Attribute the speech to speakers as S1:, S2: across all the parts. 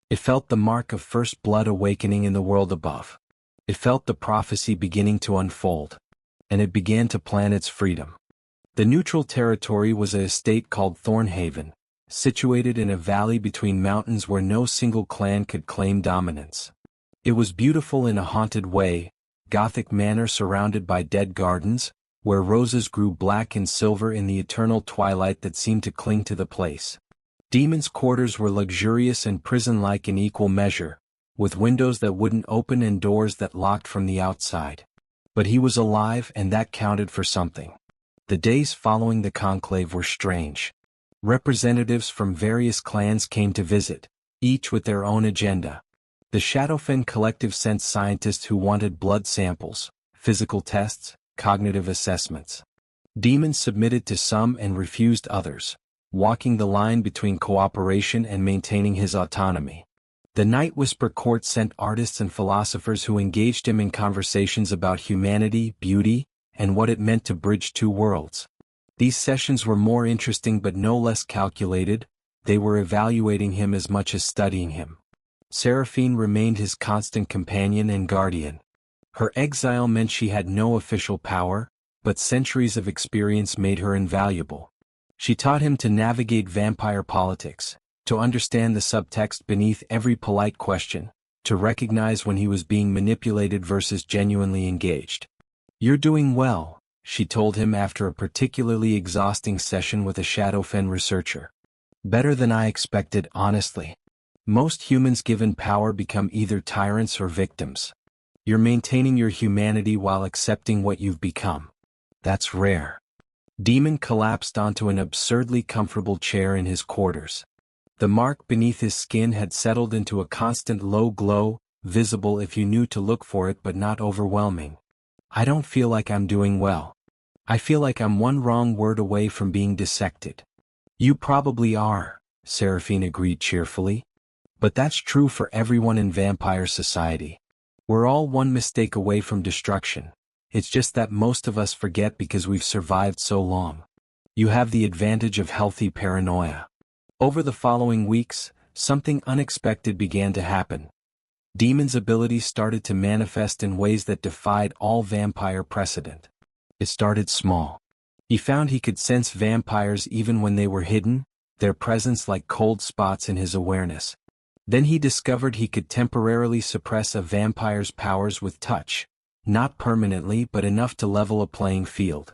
S1: It felt the mark of first blood awakening in the world above. It felt the prophecy beginning to unfold. And it began to plan its freedom. The neutral territory was an estate called Thorn, situated in a valley between mountains where no single clan could claim dominance. It was beautiful in a haunted way, Gothic manor surrounded by dead gardens, where roses grew black and silver in the eternal twilight that seemed to cling to the place. Demon's quarters were luxurious and prison-like in equal measure, with windows that wouldn't open and doors that locked from the outside. But he was alive, and that counted for something. The days following the conclave were strange. Representatives from various clans came to visit, each with their own agenda. The Shadowfen Collective sent scientists who wanted blood samples, physical tests, cognitive assessments. Demons submitted to some and refused others, walking the line between cooperation and maintaining his autonomy. The Night Whisper Court sent artists and philosophers who engaged him in conversations about humanity, beauty, and what it meant to bridge two worlds. These sessions were more interesting but no less calculated. They were evaluating him as much as studying him. Seraphine remained his constant companion and guardian. Her exile meant she had no official power, but centuries of experience made her invaluable. She taught him to navigate vampire politics, to understand the subtext beneath every polite question, to recognize when he was being manipulated versus genuinely engaged. "You're doing well," she told him after a particularly exhausting session with a Shadowfen researcher. "Better than I expected, honestly. Most humans given power become either tyrants or victims. You're maintaining your humanity while accepting what you've become. That's rare." Demon collapsed onto an absurdly comfortable chair in his quarters. The mark beneath his skin had settled into a constant low glow, visible if you knew to look for it but not overwhelming. "I don't feel like I'm doing well. I feel like I'm one wrong word away from being dissected." "You probably are," Seraphine agreed cheerfully. "But that's true for everyone in vampire society. We're all one mistake away from destruction. It's just that most of us forget because we've survived so long. You have the advantage of healthy paranoia." Over the following weeks, something unexpected began to happen. Demon's abilities started to manifest in ways that defied all vampire precedent. It started small. He found he could sense vampires even when they were hidden, their presence like cold spots in his awareness. Then he discovered he could temporarily suppress a vampire's powers with touch, not permanently but enough to level a playing field.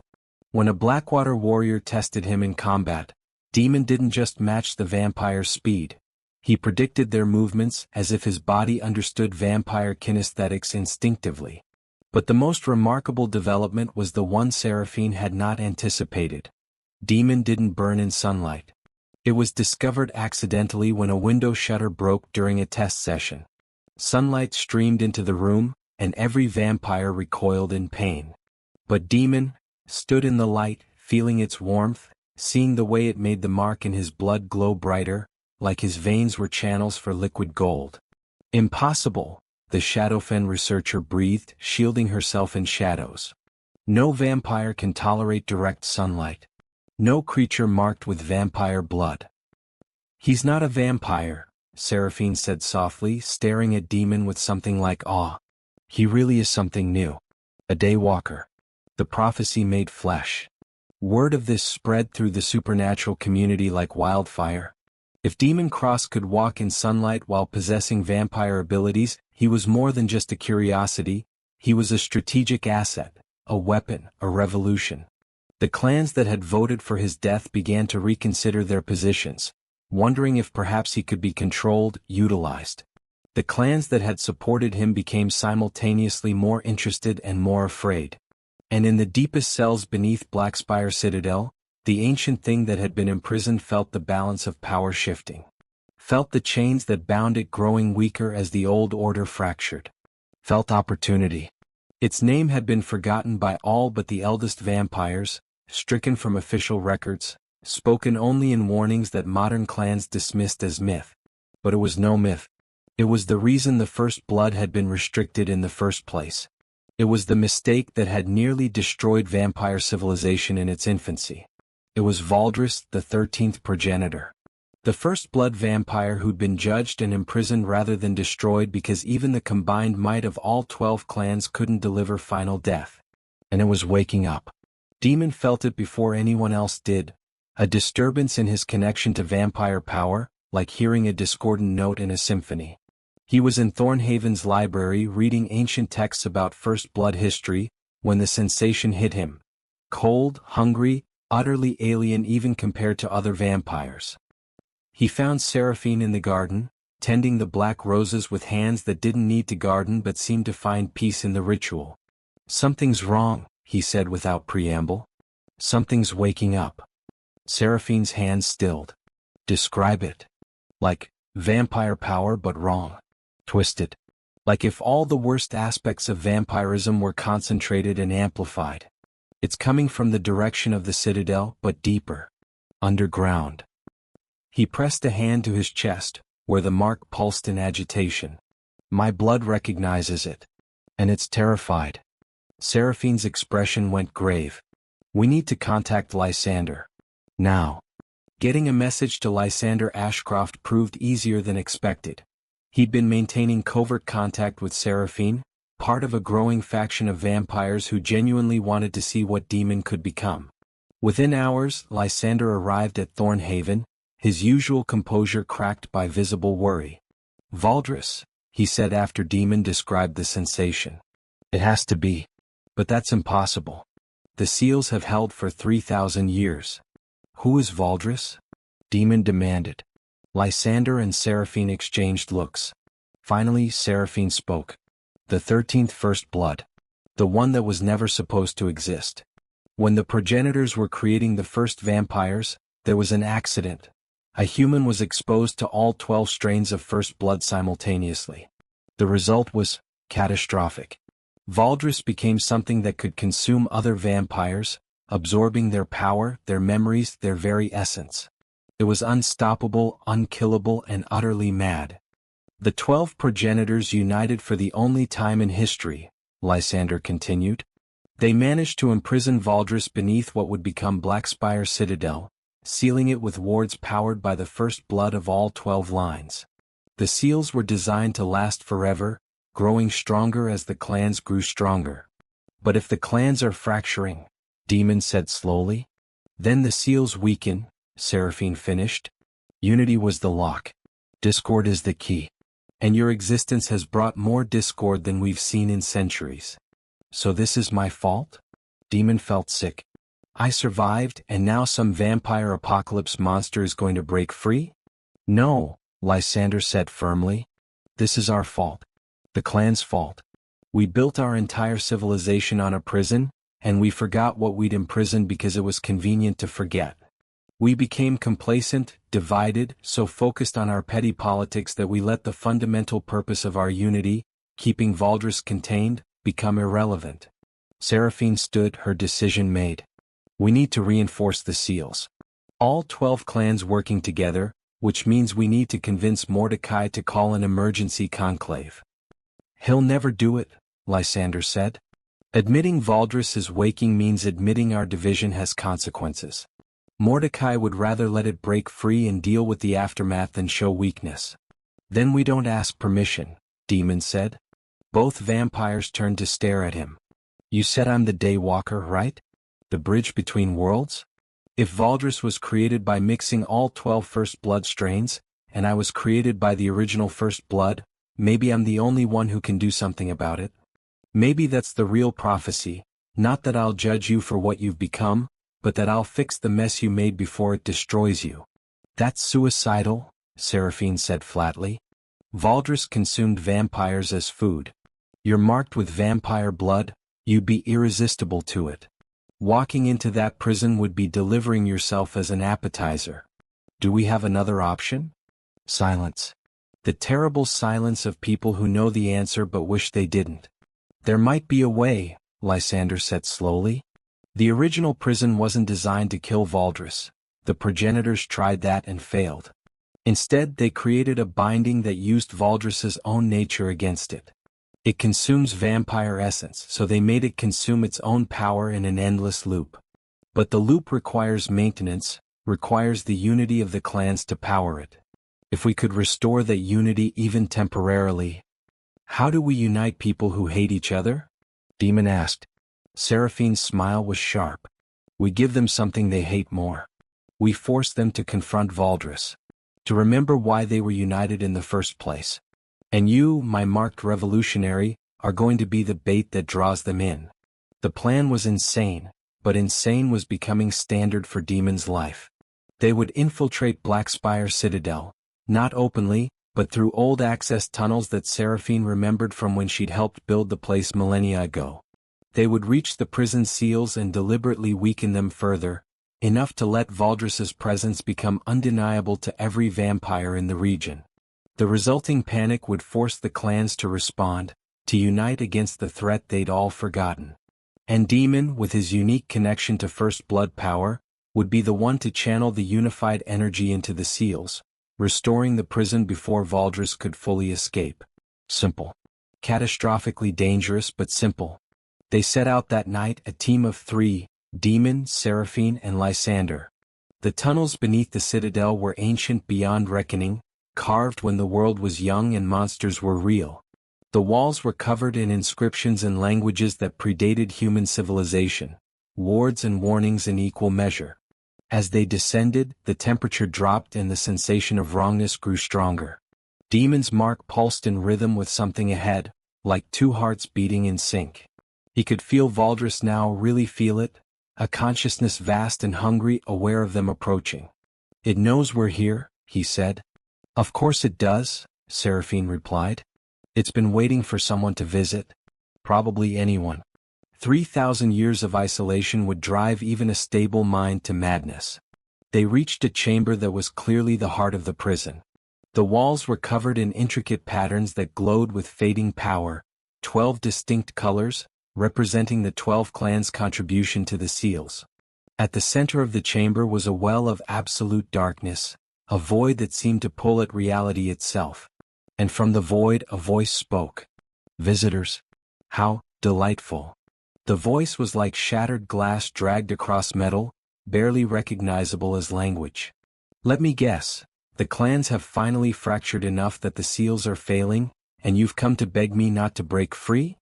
S1: When a Blackwater warrior tested him in combat, Demon didn't just match the vampire's speed. He predicted their movements as if his body understood vampire kinesthetics instinctively. But the most remarkable development was the one Seraphine had not anticipated. Demon didn't burn in sunlight. It was discovered accidentally when a window shutter broke during a test session. Sunlight streamed into the room, and every vampire recoiled in pain. But Demon stood in the light, feeling its warmth, seeing the way it made the mark in his blood glow brighter, like his veins were channels for liquid gold. "Impossible," the Shadowfen researcher breathed, shielding herself in shadows. "No vampire can tolerate direct sunlight. No creature marked with vampire blood." "He's not a vampire," Seraphine said softly, staring at Demon with something like awe. "He really is something new. A daywalker." The prophecy made flesh. Word of this spread through the supernatural community like wildfire. If Demon Cross could walk in sunlight while possessing vampire abilities, he was more than just a curiosity. He was a strategic asset, a weapon, a revolution. The clans that had voted for his death began to reconsider their positions, wondering if perhaps he could be controlled, utilized. The clans that had supported him became simultaneously more interested and more afraid. And in the deepest cells beneath Blackspire Citadel, the ancient thing that had been imprisoned felt the balance of power shifting. Felt the chains that bound it growing weaker as the old order fractured. Felt opportunity. Its name had been forgotten by all but the eldest vampires, stricken from official records, spoken only in warnings that modern clans dismissed as myth. But it was no myth. It was the reason the First Blood had been restricted in the first place. It was the mistake that had nearly destroyed vampire civilization in its infancy. It was Valdrus, the 13th progenitor. The first blood vampire who'd been judged and imprisoned rather than destroyed because even the combined might of all 12 clans couldn't deliver final death. And it was waking up. Demon felt it before anyone else did. A disturbance in his connection to vampire power, like hearing a discordant note in a symphony. He was in Thornhaven's library reading ancient texts about first blood history, when the sensation hit him. Cold, hungry, utterly alien even compared to other vampires. He found Seraphine in the garden, tending the black roses with hands that didn't need to garden but seemed to find peace in the ritual. "Something's wrong," he said without preamble. "Something's waking up." Seraphine's hands stilled. "Describe it." "Like vampire power but wrong. Twisted. Like if all the worst aspects of vampirism were concentrated and amplified. It's coming from the direction of the citadel but deeper. Underground." He pressed a hand to his chest, where the mark pulsed in agitation. "My blood recognizes it. And it's terrified." Seraphine's expression went grave. "We need to contact Lysander. Now." Getting a message to Lysander Ashcroft proved easier than expected. He'd been maintaining covert contact with Seraphine, part of a growing faction of vampires who genuinely wanted to see what Demon could become. Within hours, Lysander arrived at Thornhaven, his usual composure cracked by visible worry. "Valdrus," he said after Demon described the sensation. "It has to be. But that's impossible. The seals have held for 3,000 years. "Who is Valdrus?" Demon demanded. Lysander and Seraphine exchanged looks. Finally, Seraphine spoke. "The 13th first blood. The one that was never supposed to exist. When the progenitors were creating the first vampires, there was an accident. A human was exposed to all 12 strains of first blood simultaneously. The result was catastrophic. Valdrus became something that could consume other vampires, absorbing their power, their memories, their very essence. It was unstoppable, unkillable, and utterly mad. The 12 progenitors united for the only time in history," Lysander continued. "They managed to imprison Valdrus beneath what would become Blackspire Citadel, sealing it with wards powered by the first blood of all 12 lines. The seals were designed to last forever, growing stronger as the clans grew stronger. But if the clans are fracturing," Demon said slowly, "then the seals weaken," Seraphine finished. "Unity was the lock. Discord is the key. And your existence has brought more discord than we've seen in centuries. So this is my fault?" Demon felt sick. "I survived and now some vampire apocalypse monster is going to break free?" "No," Lysander said firmly. "This is our fault. The clan's fault. We built our entire civilization on a prison, and we forgot what we'd imprisoned because it was convenient to forget. We became complacent, divided, so focused on our petty politics that we let the fundamental purpose of our unity, keeping Valdrus contained, become irrelevant." Seraphine stood, her decision made. "We need to reinforce the seals. All 12 clans working together, which means we need to convince Mordecai to call an emergency conclave." "He'll never do it," Lysander said. "Admitting Valdrus is waking means admitting our division has consequences. Mordecai would rather let it break free and deal with the aftermath than show weakness." "Then we don't ask permission," Demon said. Both vampires turned to stare at him. "You said I'm the Daywalker, right? The bridge between worlds? If Valdrus was created by mixing all 12 first blood strains, and I was created by the original first blood, maybe I'm the only one who can do something about it. Maybe that's the real prophecy, not that I'll judge you for what you've become, but that I'll fix the mess you made before it destroys you." "That's suicidal," Seraphine said flatly. "Valdrus consumed vampires as food. You're marked with vampire blood, you'd be irresistible to it. Walking into that prison would be delivering yourself as an appetizer. Do we have another option?" Silence. The terrible silence of people who know the answer but wish they didn't. "There might be a way," Lysander said slowly. "The original prison wasn't designed to kill Valdrus. The progenitors tried that and failed. Instead, they created a binding that used Valdrus's own nature against it. It consumes vampire essence, so they made it consume its own power in an endless loop. But the loop requires maintenance, requires the unity of the clans to power it. If we could restore that unity even temporarily. How do we unite people who hate each other? Demon asked. Seraphine's smile was sharp. We give them something they hate more. We force them to confront Valdrus. To remember why they were united in the first place. And you, my marked revolutionary, are going to be the bait that draws them in. The plan was insane, but insane was becoming standard for Demon's life. They would infiltrate Blackspire Citadel, not openly, but through old access tunnels that Seraphine remembered from when she'd helped build the place millennia ago. They would reach the prison seals and deliberately weaken them further, enough to let Valdrus's presence become undeniable to every vampire in the region. The resulting panic would force the clans to respond, to unite against the threat they'd all forgotten. And Demon, with his unique connection to First Blood power, would be the one to channel the unified energy into the seals, restoring the prison before Valdrus could fully escape. Simple. Catastrophically dangerous but simple. They set out that night, a team of 3, Demon, Seraphine, and Lysander. The tunnels beneath the citadel were ancient beyond reckoning, carved when the world was young and monsters were real. The walls were covered in inscriptions in languages that predated human civilization, wards and warnings in equal measure. As they descended, the temperature dropped and the sensation of wrongness grew stronger. Demon's mark pulsed in rhythm with something ahead, like 2 hearts beating in sync. He could feel Valdrus now, really feel it, a consciousness vast and hungry, aware of them approaching. It knows we're here, he said. Of course it does, Seraphine replied. It's been waiting for someone to visit. Probably anyone. 3,000 years of isolation would drive even a stable mind to madness. They reached a chamber that was clearly the heart of the prison. The walls were covered in intricate patterns that glowed with fading power, 12 distinct colors, representing the 12 clans' contribution to the seals. At the center of the chamber was a well of absolute darkness, a void that seemed to pull at reality itself. And from the void a voice spoke. Visitors. How delightful. The voice was like shattered glass dragged across metal, barely recognizable as language. Let me guess, the clans have finally fractured enough that the seals are failing, and you've come to beg me not to break free?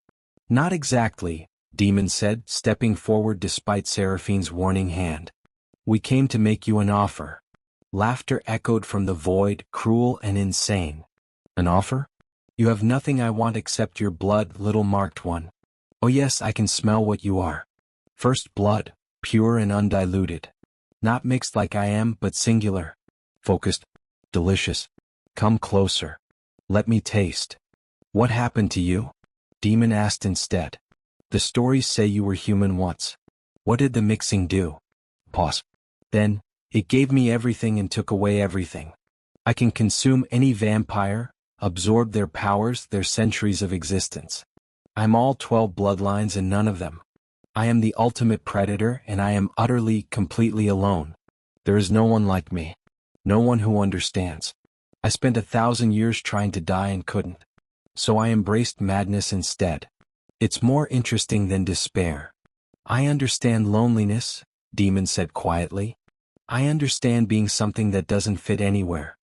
S1: Not exactly, Demon said, stepping forward despite Seraphine's warning hand. We came to make you an offer. Laughter echoed from the void, cruel and insane. An offer? You have nothing I want except your blood, little marked one. Oh yes, I can smell what you are. First blood, pure and undiluted. Not mixed like I am, but singular. Focused. Delicious. Come closer. Let me taste. What happened to you? Demon asked instead. The stories say you were human once. What did the mixing do? Pause. Then, it gave me everything and took away everything. I can consume any vampire, absorb their powers, their centuries of existence. I'm all 12 bloodlines and none of them. I am the ultimate predator and I am utterly, completely alone. There is no one like me. No one who understands. I spent 1,000 years trying to die and couldn't. So I embraced madness instead. It's more interesting than despair. I understand loneliness, Demon said quietly. I understand being something that doesn't fit anywhere.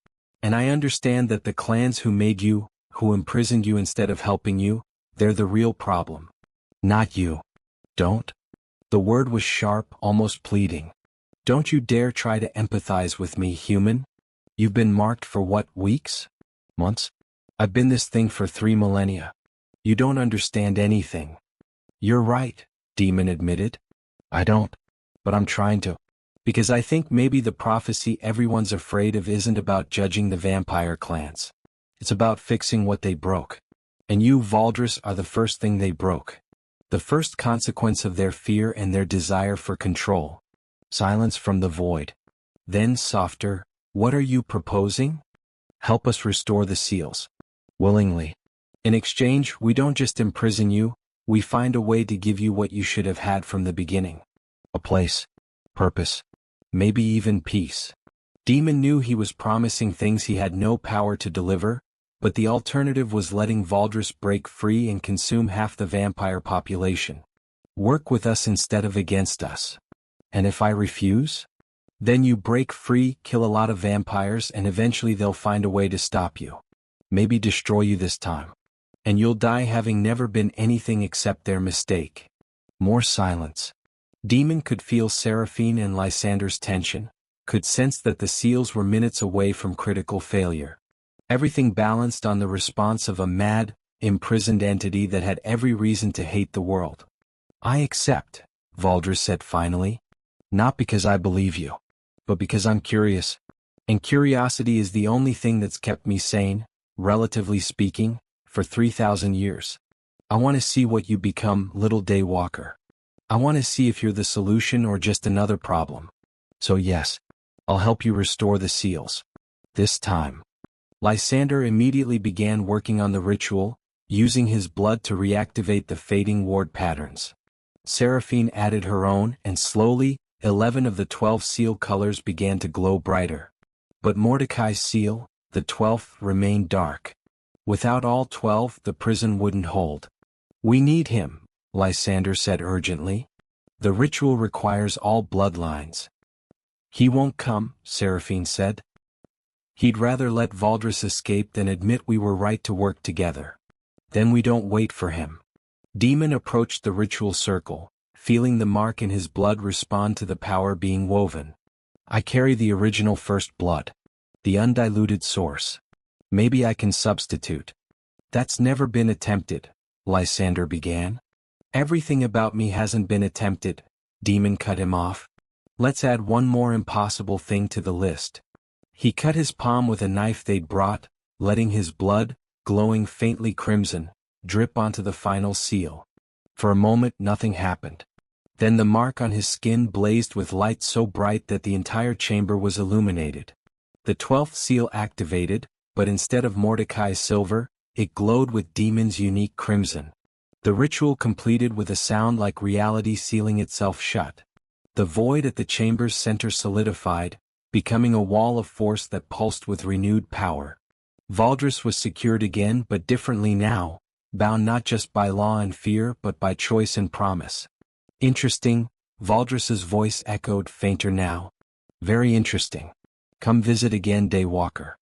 S1: And I understand that the clans who made you, who imprisoned you instead of helping you, they're the real problem. Not you. Don't. The word was sharp, almost pleading. Don't you dare try to empathize with me, human. You've been marked for what, weeks? Months? I've been this thing for 3 millennia. You don't understand anything. You're right, Demon admitted. I don't. But I'm trying to. Because I think maybe the prophecy everyone's afraid of isn't about judging the vampire clans. It's about fixing what they broke. And you, Valdrus, are the first thing they broke. The first consequence of their fear and their desire for control. Silence from the void. Then softer, what are you proposing? Help us restore the seals. Willingly. In exchange, we don't just imprison you, we find a way to give you what you should have had from the beginning. A place. Purpose. Maybe even peace. Demon knew he was promising things he had no power to deliver, but the alternative was letting Valdrus break free and consume half the vampire population. Work with us instead of against us. And if I refuse? Then you break free, kill a lot of vampires, and eventually they'll find a way to stop you. Maybe destroy you this time. And you'll die having never been anything except their mistake. More silence. Demon could feel Seraphine and Lysander's tension, could sense that the seals were minutes away from critical failure. Everything balanced on the response of a mad, imprisoned entity that had every reason to hate the world. I accept, Valdrus said finally. Not because I believe you, but because I'm curious. And curiosity is the only thing that's kept me sane, relatively speaking, for 3,000 years. I want to see what you become, little Daywalker. I want to see if you're the solution or just another problem. So yes, I'll help you restore the seals. This time. Lysander immediately began working on the ritual, using his blood to reactivate the fading ward patterns. Seraphine added her own, and slowly, 11 of the 12 seal colors began to glow brighter. But Mordecai's seal, the 12th, remained dark. Without all 12, the prison wouldn't hold. We need him, Lysander said urgently. The ritual requires all bloodlines. He won't come, Seraphine said. He'd rather let Valdrus escape than admit we were right to work together. Then we don't wait for him. Demon approached the ritual circle, feeling the mark in his blood respond to the power being woven. I carry the original first blood. The undiluted source. Maybe I can substitute. That's never been attempted, Lysander began. Everything about me hasn't been attempted, Demon cut him off. Let's add one more impossible thing to the list. He cut his palm with a knife they'd brought, letting his blood, glowing faintly crimson, drip onto the final seal. For a moment nothing happened. Then the mark on his skin blazed with light so bright that the entire chamber was illuminated. The 12th seal activated, but instead of Mordecai's silver, it glowed with Demon's unique crimson. The ritual completed with a sound like reality sealing itself shut. The void at the chamber's center solidified, becoming a wall of force that pulsed with renewed power. Valdrus was secured again, but differently now, bound not just by law and fear but by choice and promise. Interesting, Valdrus's voice echoed fainter now. Very interesting. Come visit again, Daywalker.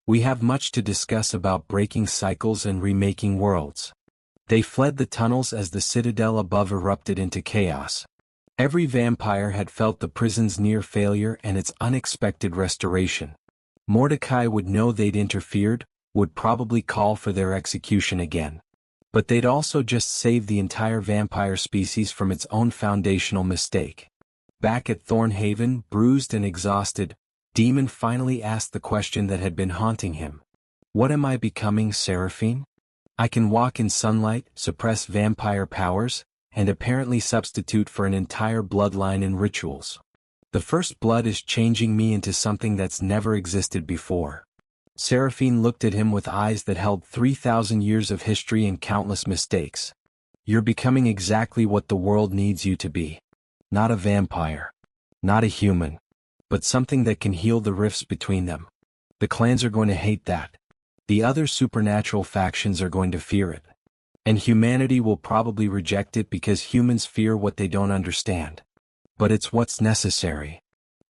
S1: We have much to discuss about breaking cycles and remaking worlds. They fled the tunnels as the citadel above erupted into chaos. Every vampire had felt the prison's near failure and its unexpected restoration. Mordecai would know they'd interfered, would probably call for their execution again. But they'd also just saved the entire vampire species from its own foundational mistake. Back at Thorn Haven, bruised and exhausted, Demon finally asked the question that had been haunting him. What am I becoming, Seraphine? I can walk in sunlight, suppress vampire powers, and apparently substitute for an entire bloodline in rituals. The first blood is changing me into something that's never existed before. Seraphine looked at him with eyes that held 3,000 years of history and countless mistakes. You're becoming exactly what the world needs you to be. Not a vampire. Not a human. But something that can heal the rifts between them. The clans are going to hate that. The other supernatural factions are going to fear it. And humanity will probably reject it because humans fear what they don't understand. But it's what's necessary.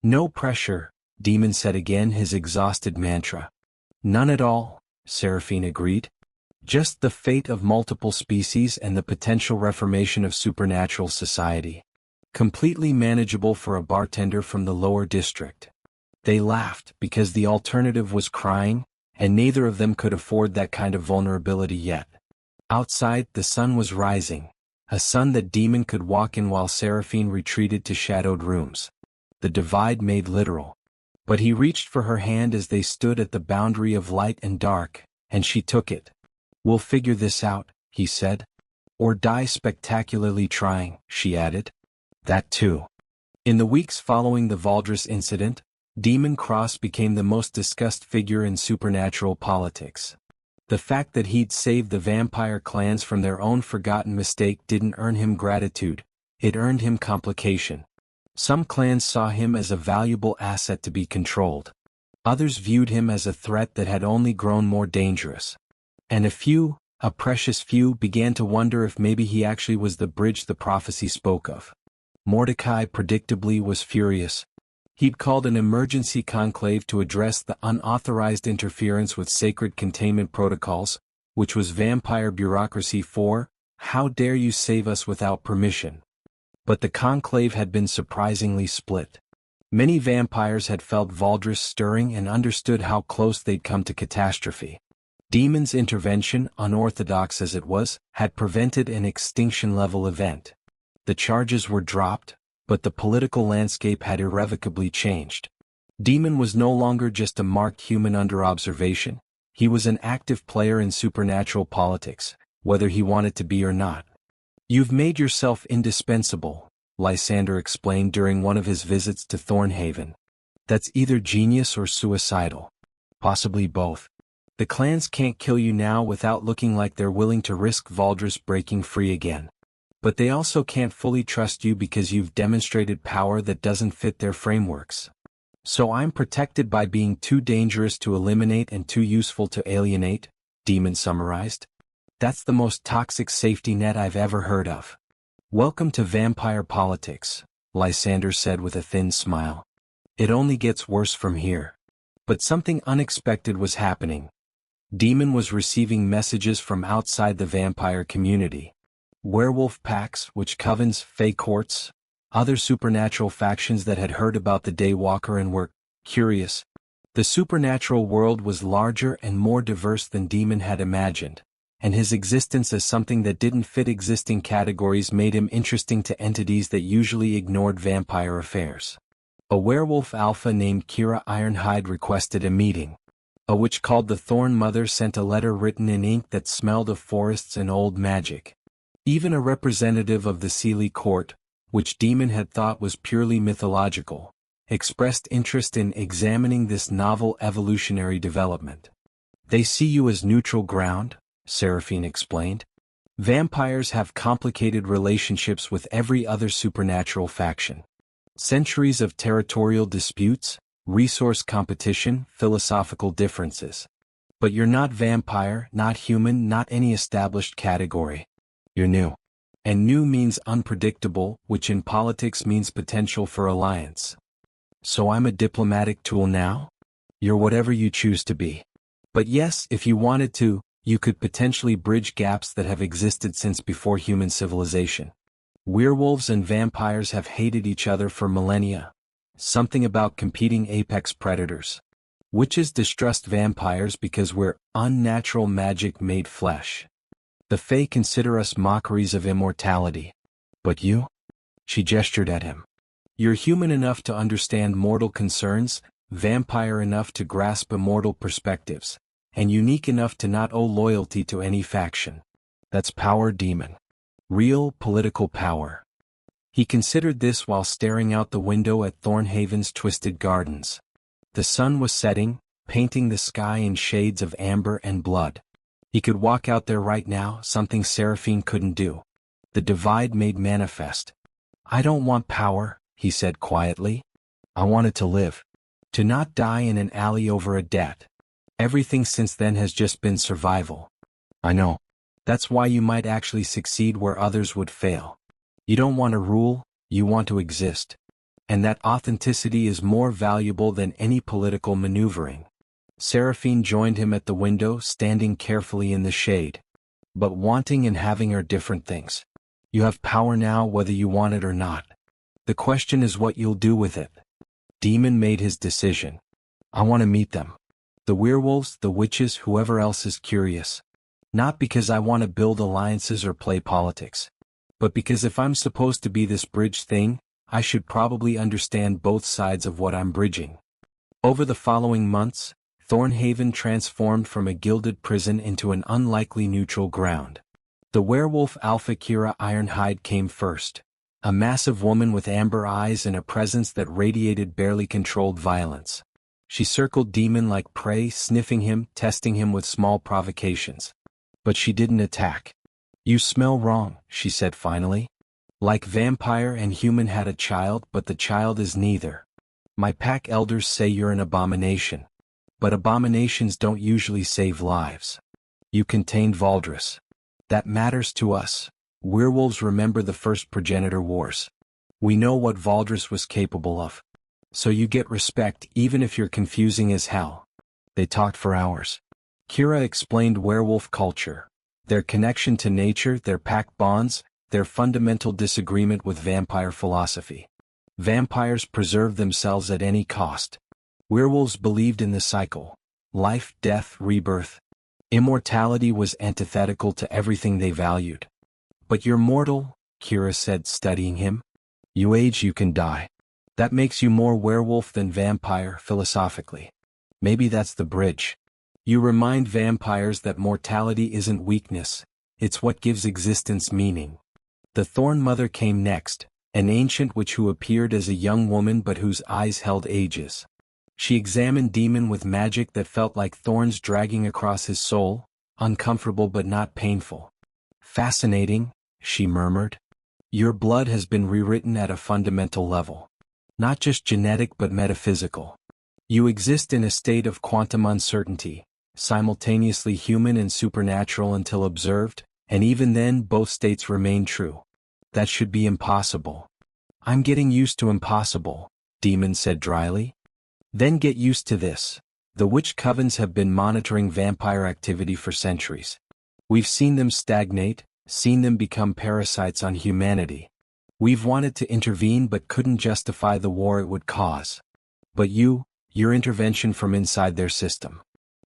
S1: No pressure, Demon said again, his exhausted mantra. None at all, Seraphine agreed. Just the fate of multiple species and the potential reformation of supernatural society. Completely manageable for a bartender from the lower district. They laughed because the alternative was crying, and neither of them could afford that kind of vulnerability yet. Outside, the sun was rising, a sun that Demon could walk in while Seraphine retreated to shadowed rooms. The divide made literal. But he reached for her hand as they stood at the boundary of light and dark, and she took it. We'll figure this out, he said. Or die spectacularly trying, she added. That too. In the weeks following the Valdrus incident, Demon Cross became the most discussed figure in supernatural politics. The fact that he'd saved the vampire clans from their own forgotten mistake didn't earn him gratitude, it earned him complication. Some clans saw him as a valuable asset to be controlled. Others viewed him as a threat that had only grown more dangerous. And a precious few, began to wonder if maybe he actually was the bridge the prophecy spoke of. Mordecai predictably was furious. He'd called an emergency conclave to address the unauthorized interference with sacred containment protocols, which was vampire bureaucracy for, "How dare you save us without permission?" But the conclave had been surprisingly split. Many vampires had felt Valdrus stirring and understood how close they'd come to catastrophe. Demon's intervention, unorthodox as it was, had prevented an extinction-level event. The charges were dropped, but the political landscape had irrevocably changed. Demon was no longer just a marked human under observation, he was an active player in supernatural politics, whether he wanted to be or not. "You've made yourself indispensable," Lysander explained during one of his visits to Thorn. "That's either genius or suicidal. Possibly both. The clans can't kill you now without looking like they're willing to risk Valdrus breaking free again. But they also can't fully trust you because you've demonstrated power that doesn't fit their frameworks. So I'm protected by being too dangerous to eliminate and too useful to alienate," Demon summarized. "That's the most toxic safety net I've ever heard of." "Welcome to vampire politics," Lysander said with a thin smile. "It only gets worse from here." But something unexpected was happening. Demon was receiving messages from outside the vampire community. Werewolf packs, which covens, Fey courts, other supernatural factions that had heard about the Daywalker and were curious. The supernatural world was larger and more diverse than Demon had imagined, and his existence as something that didn't fit existing categories made him interesting to entities that usually ignored vampire affairs. A werewolf alpha named Kira Ironhide requested a meeting. A witch called the Thorn Mother sent a letter written in ink that smelled of forests and old magic. Even a representative of the Seelie court, which Demon had thought was purely mythological, expressed interest in examining this novel evolutionary development. "They see you as neutral ground," Seraphine explained. "Vampires have complicated relationships with every other supernatural faction. Centuries of territorial disputes, resource competition, philosophical differences. But you're not vampire, not human, not any established category. You're new. And new means unpredictable, which in politics means potential for alliance. So I'm a diplomatic tool now? You're whatever you choose to be. But yes, if you wanted to, you could potentially bridge gaps that have existed since before human civilization. Werewolves and vampires have hated each other for millennia. Something about competing apex predators. Witches distrust vampires because we're unnatural magic made flesh. The Fae consider us mockeries of immortality. But you?" She gestured at him. "You're human enough to understand mortal concerns, vampire enough to grasp immortal perspectives, and unique enough to not owe loyalty to any faction. That's power, Demon. Real political power." He considered this while staring out the window at Thornhaven's twisted gardens. The sun was setting, painting the sky in shades of amber and blood. He could walk out there right now, something Seraphine couldn't do. The divide made manifest. "I don't want power," he said quietly. "I wanted to live. To not die in an alley over a debt. Everything since then has just been survival." "I know. That's why you might actually succeed where others would fail. You don't want to rule, you want to exist. And that authenticity is more valuable than any political maneuvering." Seraphine joined him at the window, standing carefully in the shade. "But wanting and having are different things. You have power now whether you want it or not. The question is what you'll do with it." Demon made his decision. "I want to meet them. The werewolves, the witches, whoever else is curious. Not because I want to build alliances or play politics. But because if I'm supposed to be this bridge thing, I should probably understand both sides of what I'm bridging." Over the following months, Thornhaven transformed from a gilded prison into an unlikely neutral ground. The werewolf Alpha Kira Ironhide came first. A massive woman with amber eyes and a presence that radiated barely controlled violence. She circled Demon like prey, sniffing him, testing him with small provocations. But she didn't attack. "You smell wrong," she said finally. "Like vampire and human had a child, but the child is neither. My pack elders say you're an abomination. But abominations don't usually save lives. You contained Valdrus. That matters to us. Werewolves remember the first progenitor wars. We know what Valdrus was capable of. So you get respect even if you're confusing as hell. They talked for hours. Kira explained werewolf culture, their connection to nature, their pack bonds, their fundamental disagreement with vampire philosophy. Vampires preserved themselves at any cost. Werewolves believed in the cycle. Life, death, rebirth. Immortality was antithetical to everything they valued. But you're mortal, Kira said, studying him. You age, you can die. That makes you more werewolf than vampire, philosophically. Maybe that's the bridge. You remind vampires that mortality isn't weakness, it's what gives existence meaning. The Thorn mother came next, an ancient witch who appeared as a young woman but whose eyes held ages. She examined Demon with magic that felt like thorns dragging across his soul, uncomfortable but not painful. Fascinating, she murmured. Your blood has been rewritten at a fundamental level. Not just genetic but metaphysical. You exist in a state of quantum uncertainty, simultaneously human and supernatural until observed, and even then both states remain true. That should be impossible. I'm getting used to impossible, Demon said dryly. Then get used to this. The witch covens have been monitoring vampire activity for centuries. We've seen them stagnate, seen them become parasites on humanity. We've wanted to intervene but couldn't justify the war it would cause. But your intervention from inside their system.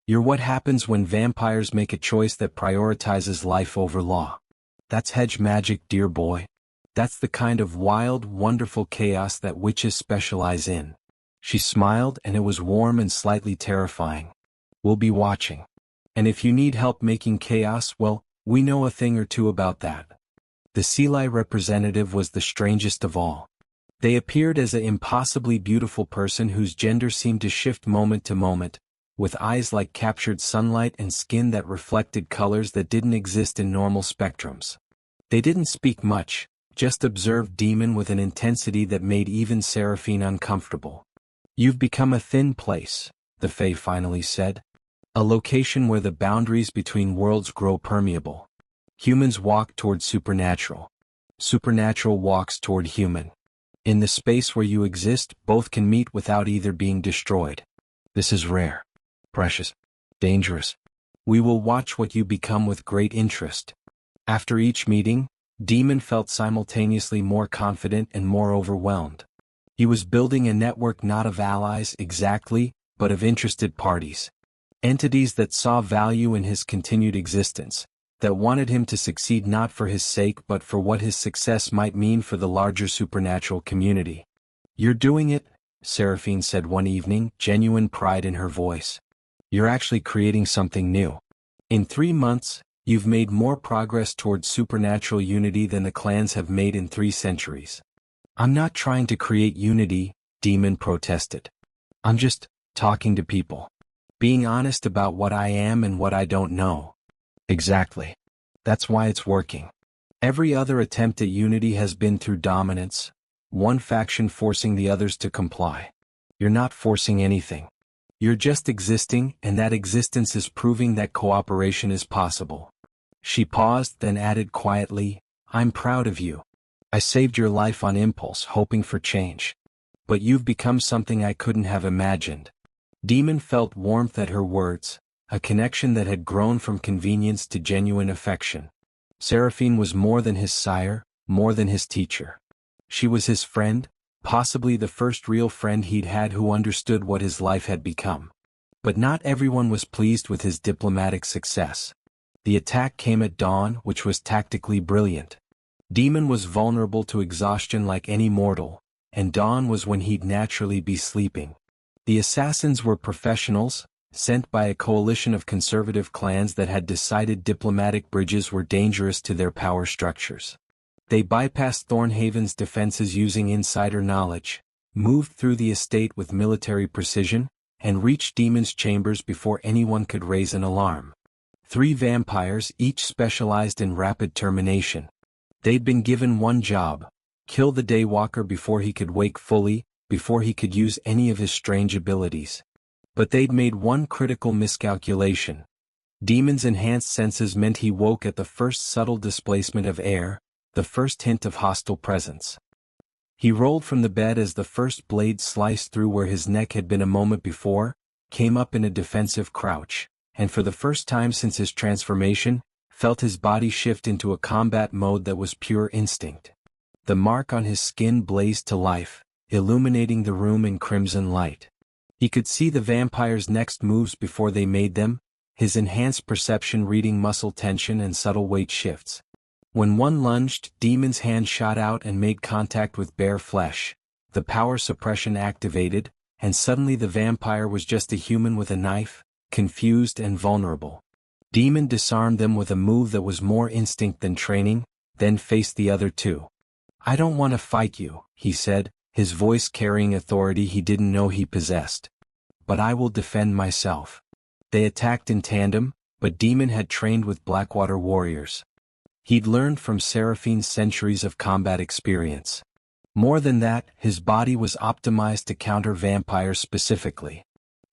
S1: You're what happens when vampires make a choice that prioritizes life over law. That's hedge magic, dear boy. That's the kind of wild, wonderful chaos that witches specialize in. She smiled, and it was warm and slightly terrifying. We'll be watching. And if you need help making chaos, well, we know a thing or two about that. The Seelai representative was the strangest of all. They appeared as an impossibly beautiful person whose gender seemed to shift moment to moment, with eyes like captured sunlight and skin that reflected colors that didn't exist in normal spectrums. They didn't speak much, just observed Demon with an intensity that made even Seraphine uncomfortable. You've become a thin place, the Fae finally said. A location where the boundaries between worlds grow permeable. Humans walk toward supernatural. Supernatural walks toward human. In the space where you exist, both can meet without either being destroyed. This is rare. Precious. Dangerous. We will watch what you become with great interest. After each meeting, Demon felt simultaneously more confident and more overwhelmed. He was building a network not of allies exactly, but of interested parties. Entities that saw value in his continued existence, that wanted him to succeed not for his sake but for what his success might mean for the larger supernatural community. You're doing it, Seraphine said one evening, genuine pride in her voice. You're actually creating something new. In 3 months, you've made more progress towards supernatural unity than the clans have made in 3 centuries. I'm not trying to create unity, Demon protested. I'm just talking to people. Being honest about what I am and what I don't know. Exactly. That's why it's working. Every other attempt at unity has been through dominance, one faction forcing the others to comply. You're not forcing anything. You're just existing, and that existence is proving that cooperation is possible. She paused, then added quietly, I'm proud of you. I saved your life on impulse, hoping for change. But you've become something I couldn't have imagined. Demon felt warmth at her words, a connection that had grown from convenience to genuine affection. Seraphine was more than his sire, more than his teacher. She was his friend, possibly the first real friend he'd had who understood what his life had become. But not everyone was pleased with his diplomatic success. The attack came at dawn, which was tactically brilliant. Demon was vulnerable to exhaustion like any mortal, and dawn was when he'd naturally be sleeping. The assassins were professionals, sent by a coalition of conservative clans that had decided diplomatic bridges were dangerous to their power structures. They bypassed Thornhaven's defenses using insider knowledge, moved through the estate with military precision, and reached Demon's chambers before anyone could raise an alarm. 3 vampires, each specialized in rapid termination. They'd been given one job: kill the Daywalker before he could wake fully, before he could use any of his strange abilities. But they'd made one critical miscalculation. Demon's enhanced senses meant he woke at the first subtle displacement of air, the first hint of hostile presence. He rolled from the bed as the first blade sliced through where his neck had been a moment before, came up in a defensive crouch, and for the first time since his transformation, felt his body shift into a combat mode that was pure instinct. The mark on his skin blazed to life, illuminating the room in crimson light. He could see the vampire's next moves before they made them, his enhanced perception reading muscle tension and subtle weight shifts. When one lunged, Demon's hand shot out and made contact with bare flesh. The power suppression activated, and suddenly the vampire was just a human with a knife, confused and vulnerable. Demon disarmed them with a move that was more instinct than training, then faced the other two. "I don't want to fight you," he said, his voice carrying authority he didn't know he possessed. "But I will defend myself." They attacked in tandem, but Demon had trained with Blackwater warriors. He'd learned from Seraphine's centuries of combat experience. More than that, his body was optimized to counter vampires specifically.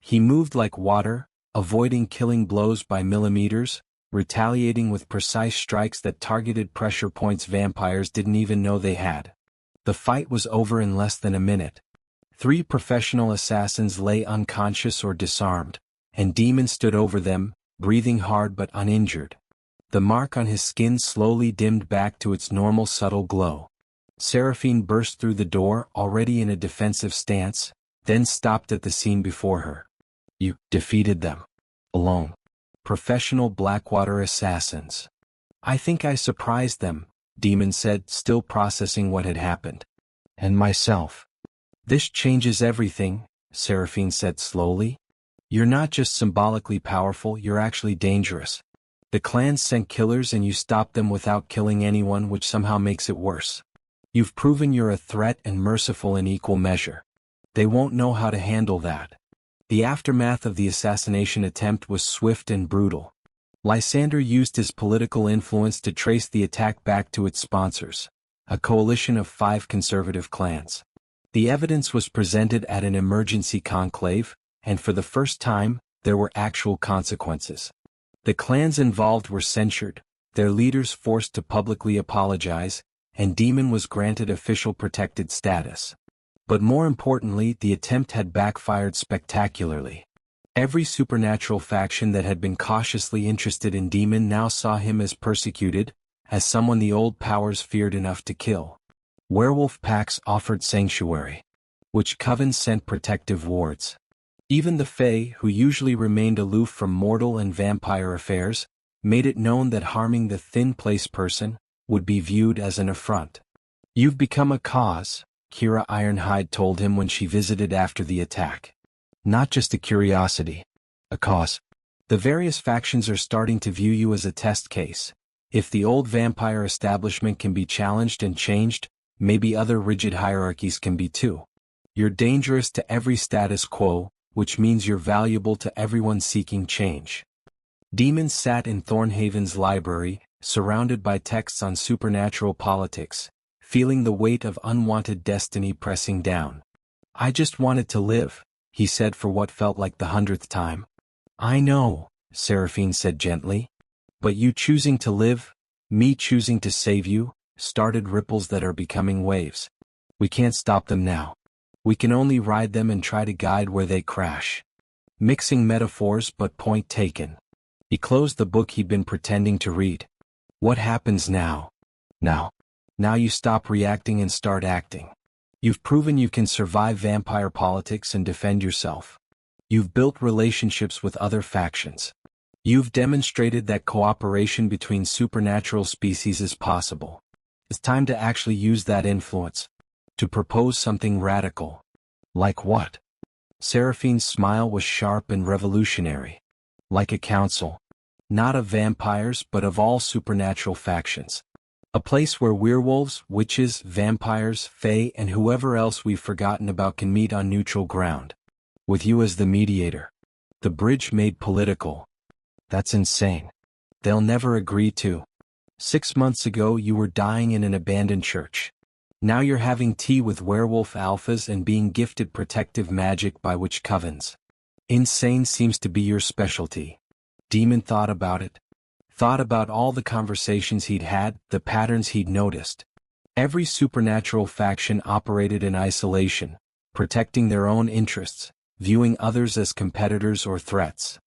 S1: He moved like water, avoiding killing blows by millimeters, retaliating with precise strikes that targeted pressure points vampires didn't even know they had. The fight was over in less than a minute. 3 professional assassins lay unconscious or disarmed, and Demon stood over them, breathing hard but uninjured. The mark on his skin slowly dimmed back to its normal subtle glow. Seraphine burst through the door, already in a defensive stance, then stopped at the scene before her. "You defeated them. Alone. Professional Blackwater assassins." "I think I surprised them," Demon said, still processing what had happened. "And myself." "This changes everything," Seraphine said slowly. "You're not just symbolically powerful, you're actually dangerous. The clans sent killers and you stopped them without killing anyone, which somehow makes it worse. You've proven you're a threat and merciful in equal measure. They won't know how to handle that." The aftermath of the assassination attempt was swift and brutal. Lysander used his political influence to trace the attack back to its sponsors, a coalition of 5 conservative clans. The evidence was presented at an emergency conclave, and for the first time, there were actual consequences. The clans involved were censured, their leaders forced to publicly apologize, and Demon was granted official protected status. But more importantly, the attempt had backfired spectacularly. Every supernatural faction that had been cautiously interested in Demon now saw him as persecuted, as someone the old powers feared enough to kill. Werewolf packs offered sanctuary. Witch covens sent protective wards. Even the Fae, who usually remained aloof from mortal and vampire affairs, made it known that harming the thin place person would be viewed as an affront. "You've become a cause," Kira Ironhide told him when she visited after the attack. "Not just a curiosity. A cause. The various factions are starting to view you as a test case. If the old vampire establishment can be challenged and changed, maybe other rigid hierarchies can be too. You're dangerous to every status quo, which means you're valuable to everyone seeking change." Demon sat in Thornhaven's library, surrounded by texts on supernatural politics, feeling the weight of unwanted destiny pressing down. "I just wanted to live," he said for what felt like the 100th time. "I know," Seraphine said gently. "But you choosing to live, me choosing to save you, started ripples that are becoming waves. We can't stop them now. We can only ride them and try to guide where they crash." Mixing metaphors but point taken. He closed the book he'd been pretending to read. "What happens now?" Now you stop reacting and start acting. You've proven you can survive vampire politics and defend yourself. You've built relationships with other factions. You've demonstrated that cooperation between supernatural species is possible. It's time to actually use that influence. To propose something radical. Like what? Seraphine's smile was sharp and revolutionary. Like a council. Not of vampires but of all supernatural factions. A place where werewolves, witches, vampires, fae, and whoever else we've forgotten about can meet on neutral ground. With you as the mediator. The bridge made political. That's insane. They'll never agree to. 6 months ago you were dying in an abandoned church. Now you're having tea with werewolf alphas and being gifted protective magic by witch covens. Insane seems to be your specialty. Demon thought about it. Thought about all the conversations he'd had, the patterns he'd noticed. Every supernatural faction operated in isolation, protecting their own interests, viewing others as competitors or threats.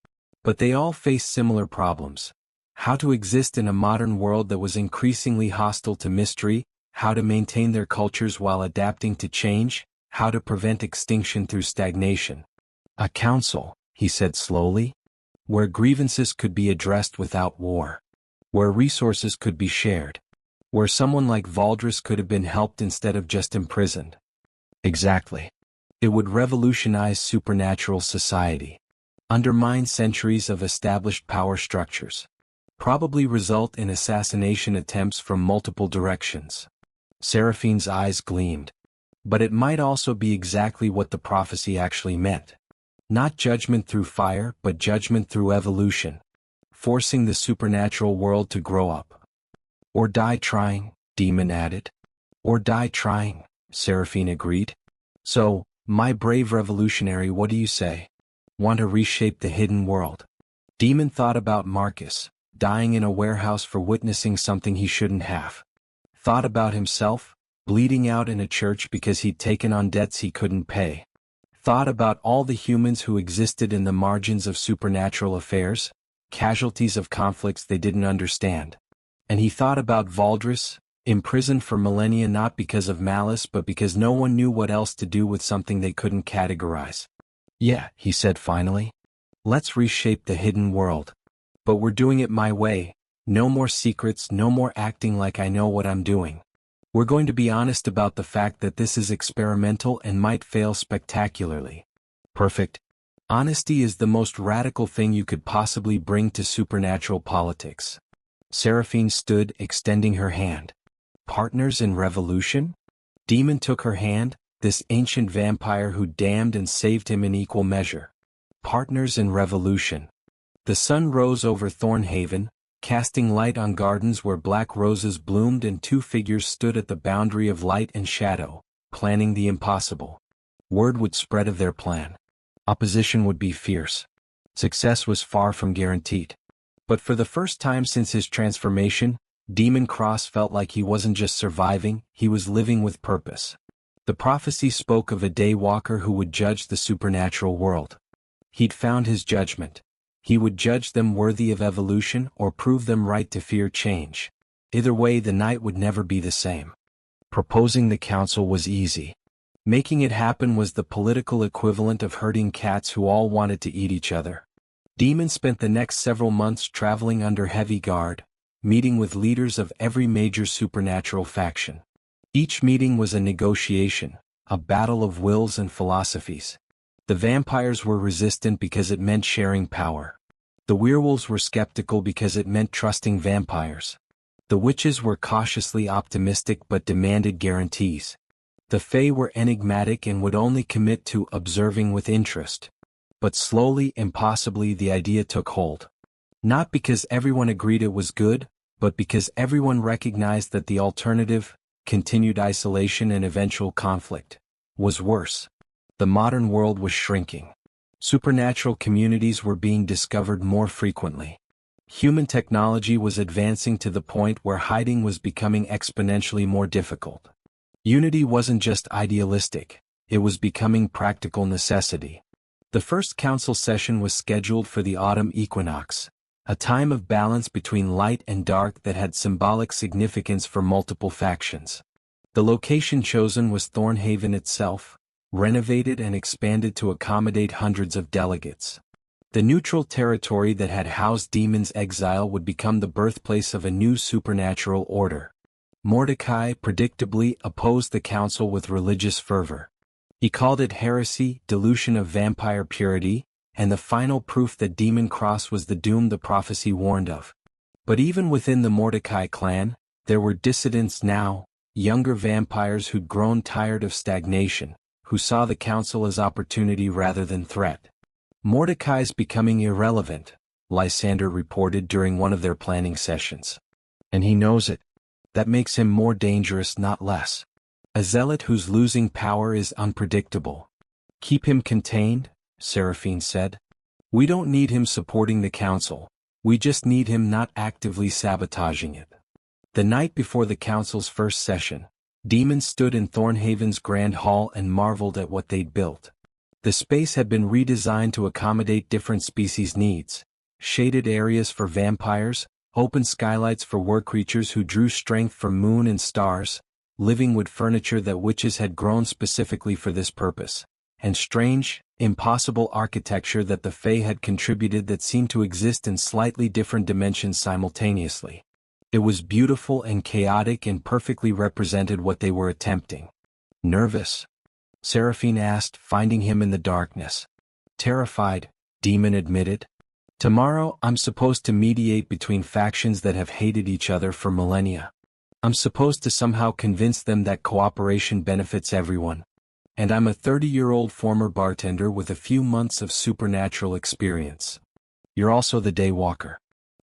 S1: But they all faced similar problems. How to exist in a modern world that was increasingly hostile to mystery, how to maintain their cultures while adapting to change, how to prevent extinction through stagnation. A council, he said slowly, where grievances could be addressed without war, where resources could be shared, where someone like Valdrus could have been helped instead of just imprisoned. Exactly. It would revolutionize supernatural society, undermine centuries of established power structures, probably result in assassination attempts from multiple directions. Seraphine's eyes gleamed. But it might also be exactly what the prophecy actually meant. Not judgment through fire, but judgment through evolution, forcing the supernatural world to grow up. Or die trying, Demon added. Or die trying, Seraphine agreed. So, my brave revolutionary, what do you say? Want to reshape the hidden world? Demon thought about Marcus, dying in a warehouse for witnessing something he shouldn't have. Thought about himself, bleeding out in a church because he'd taken on debts he couldn't pay. Thought about all the humans who existed in the margins of supernatural affairs, casualties of conflicts they didn't understand. And he thought about Valdrus, imprisoned for millennia not because of malice but because no one knew what else to do with something they couldn't categorize. Yeah, he said finally. Let's reshape the hidden world. But we're doing it my way. No more secrets, no more acting like I know what I'm doing. We're going to be honest about the fact that this is experimental and might fail spectacularly. Perfect. Honesty is the most radical thing you could possibly bring to supernatural politics. Seraphine stood, extending her hand. Partners in revolution? Demon took her hand, this ancient vampire who damned and saved him in equal measure. Partners in revolution. The sun rose over Thornhaven, casting light on gardens where black roses bloomed and two figures stood at the boundary of light and shadow, planning the impossible. Word would spread of their plan. Opposition would be fierce. Success was far from guaranteed. But for the first time since his transformation, Demon Cross felt like he wasn't just surviving, he was living with purpose. The prophecy spoke of a daywalker who would judge the supernatural world. He'd found his judgment. He would judge them worthy of evolution or prove them right to fear change. Either way, the night would never be the same. Proposing the council was easy. Making it happen was the political equivalent of herding cats who all wanted to eat each other. Demon spent the next several months traveling under heavy guard, meeting with leaders of every major supernatural faction. Each meeting was a negotiation, a battle of wills and philosophies. The vampires were resistant because it meant sharing power. The werewolves were skeptical because it meant trusting vampires. The witches were cautiously optimistic but demanded guarantees. The fae were enigmatic and would only commit to observing with interest. But slowly and possibly the idea took hold. Not because everyone agreed it was good, but because everyone recognized that the alternative, continued isolation and eventual conflict, was worse. The modern world was shrinking. Supernatural communities were being discovered more frequently. Human technology was advancing to the point where hiding was becoming exponentially more difficult. Unity wasn't just idealistic, it was becoming practical necessity. The first council session was scheduled for the autumn equinox, a time of balance between light and dark that had symbolic significance for multiple factions. The location chosen was Thornhaven itself, renovated and expanded to accommodate hundreds of delegates. The neutral territory that had housed Demon's exile would become the birthplace of a new supernatural order. Mordecai predictably opposed the council with religious fervor. He called it heresy, dilution of vampire purity, and the final proof that Demon Cross was the doom the prophecy warned of. But even within the Mordecai clan, there were dissidents now, younger vampires who'd grown tired of stagnation, who saw the council as opportunity rather than threat. Mordecai's becoming irrelevant, Lysander reported during one of their planning sessions. And he knows it. That makes him more dangerous, not less. A zealot whose losing power is unpredictable. Keep him contained, Seraphine said. We don't need him supporting the council, we just need him not actively sabotaging it. The night before the council's first session, Demons stood in Thornhaven's grand hall and marveled at what they'd built. The space had been redesigned to accommodate different species' needs: shaded areas for vampires, open skylights for war creatures who drew strength from moon and stars, living wood furniture that witches had grown specifically for this purpose, and strange, impossible architecture that the Fae had contributed that seemed to exist in slightly different dimensions simultaneously. It was beautiful and chaotic and perfectly represented what they were attempting. "Nervous?" Seraphine asked, finding him in the darkness. "Terrified," Demon admitted. "Tomorrow I'm supposed to mediate between factions that have hated each other for millennia. I'm supposed to somehow convince them that cooperation benefits everyone. And I'm a 30-year-old former bartender with a few months of supernatural experience. You're also the Daywalker.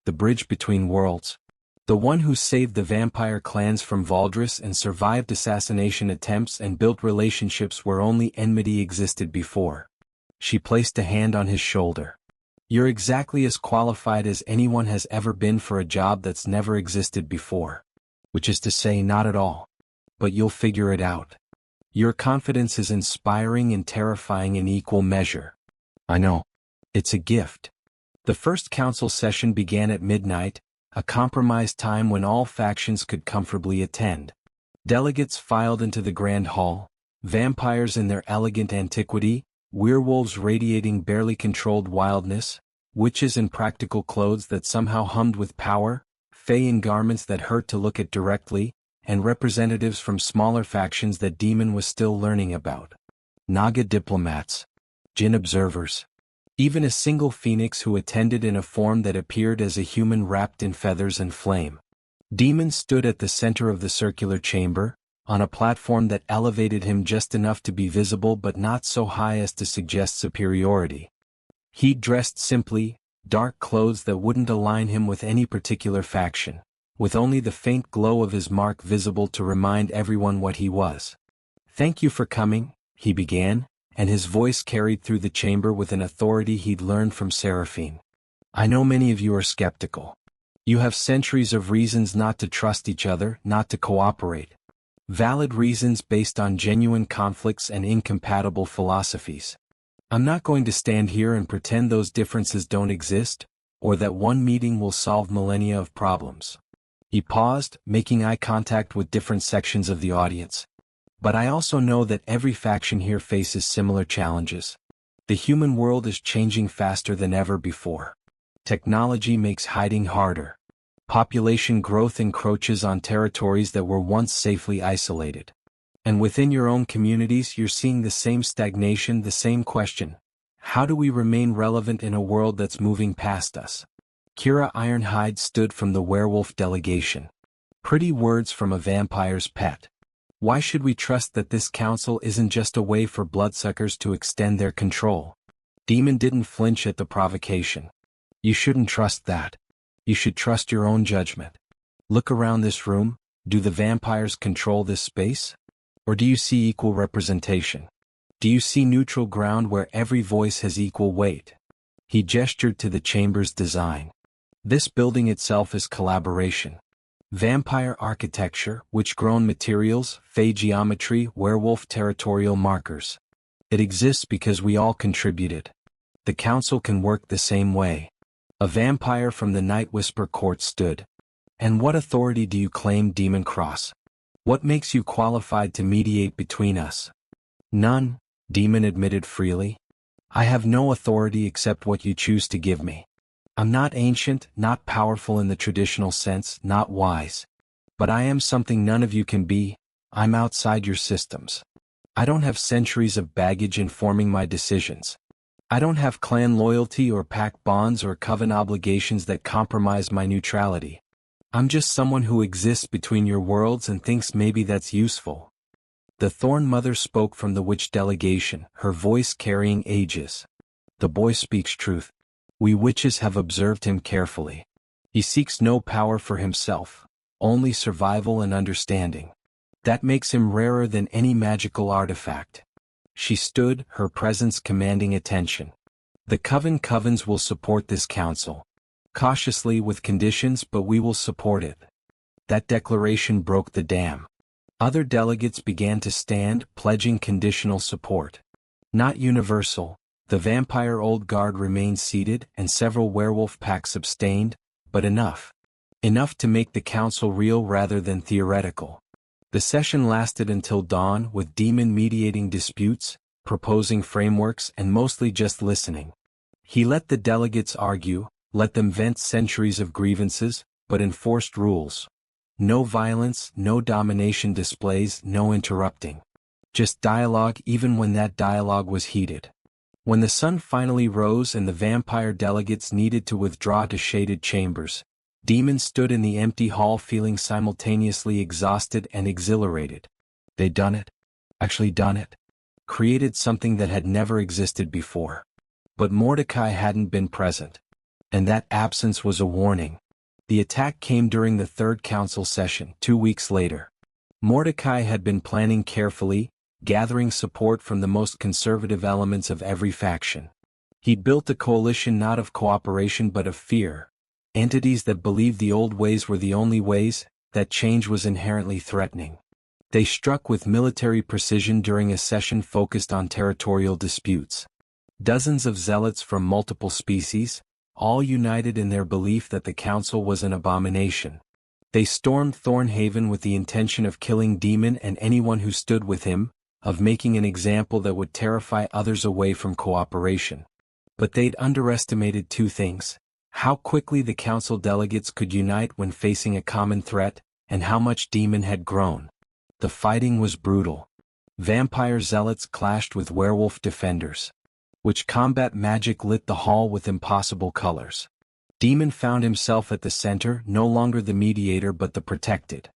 S1: The bridge between worlds. The one who saved the vampire clans from Valdrus and survived assassination attempts and built relationships where only enmity existed before." She placed a hand on his shoulder. "You're exactly as qualified as anyone has ever been for a job that's never existed before. Which is to say, not at all. But you'll figure it out. Your confidence is inspiring and terrifying in equal measure." "I know. It's a gift." The first council session began at midnight, a compromise time when all factions could comfortably attend. Delegates filed into the grand hall, vampires in their elegant antiquity, werewolves radiating barely controlled wildness, witches in practical clothes that somehow hummed with power, fae in garments that hurt to look at directly, and representatives from smaller factions that Demon was still learning about. Naga diplomats. Jinn observers. Even a single phoenix who attended in a form that appeared as a human wrapped in feathers and flame. Demon stood at the center of the circular chamber, on a platform that elevated him just enough to be visible but not so high as to suggest superiority. He dressed simply, dark clothes that wouldn't align him with any particular faction, with only the faint glow of his mark visible to remind everyone what he was. "Thank you for coming," he began, and his voice carried through the chamber with an authority he'd learned from Seraphine. "I know many of you are skeptical. You have centuries of reasons not to trust each other, not to cooperate. Valid reasons based on genuine conflicts and incompatible philosophies. I'm not going to stand here and pretend those differences don't exist, or that one meeting will solve millennia of problems." He paused, making eye contact with different sections of the audience. "But I also know that every faction here faces similar challenges. The human world is changing faster than ever before. Technology makes hiding harder. Population growth encroaches on territories that were once safely isolated. And within your own communities you're seeing the same stagnation, the same question. How do we remain relevant in a world that's moving past us?" Kira Ironhide stood from the werewolf delegation. "Pretty words from a vampire's pet. Why should we trust that this council isn't just a way for bloodsuckers to extend their control?" Demon didn't flinch at the provocation. "You shouldn't trust that. You should trust your own judgment. Look around this room. Do the vampires control this space? Or do you see equal representation? Do you see neutral ground where every voice has equal weight?" He gestured to the chamber's design. "This building itself is collaboration. Vampire architecture, witch-grown materials, fae geometry, werewolf territorial markers. It exists because we all contributed. The council can work the same way." A vampire from the Night Whisper court stood. "And what authority do you claim, Demon Cross? What makes you qualified to mediate between us?" "None," Demon admitted freely. "I have no authority except what you choose to give me. I'm not ancient, not powerful in the traditional sense, not wise. But I am something none of you can be. I'm outside your systems. I don't have centuries of baggage informing my decisions. I don't have clan loyalty or pact bonds or coven obligations that compromise my neutrality. I'm just someone who exists between your worlds and thinks maybe that's useful." The Thorn mother spoke from the witch delegation, her voice carrying ages. "The boy speaks truth. We witches have observed him carefully. He seeks no power for himself, only survival and understanding. That makes him rarer than any magical artifact." She stood, her presence commanding attention. "The covens will support this council. Cautiously with conditions, but we will support it." That declaration broke the dam. Other delegates began to stand, pledging conditional support. Not universal, the vampire old guard remained seated and several werewolf packs abstained, but enough. Enough to make the council real rather than theoretical. The session lasted until dawn with Demon mediating disputes, proposing frameworks and mostly just listening. He let the delegates argue, let them vent centuries of grievances, but enforced rules. No violence, no domination displays, no interrupting. Just dialogue even when that dialogue was heated. When the sun finally rose and the vampire delegates needed to withdraw to shaded chambers, Demon stood in the empty hall feeling simultaneously exhausted and exhilarated. They'd done it. Actually done it. Created something that had never existed before. But Mordecai hadn't been present. And that absence was a warning. The attack came during the third council session, 2 weeks later. Mordecai had been planning carefully, gathering support from the most conservative elements of every faction. He'd built a coalition not of cooperation but of fear. Entities that believed the old ways were the only ways, that change was inherently threatening. They struck with military precision during a session focused on territorial disputes. Dozens of zealots from multiple species, all united in their belief that the council was an abomination. They stormed Thorn Haven with the intention of killing Demon and anyone who stood with him, of making an example that would terrify others away from cooperation. But they'd underestimated two things: how quickly the council delegates could unite when facing a common threat, and how much Demon had grown. The fighting was brutal. Vampire zealots clashed with werewolf defenders. Which combat magic lit the hall with impossible colors. Demon found himself at the center, no longer the mediator but the protected.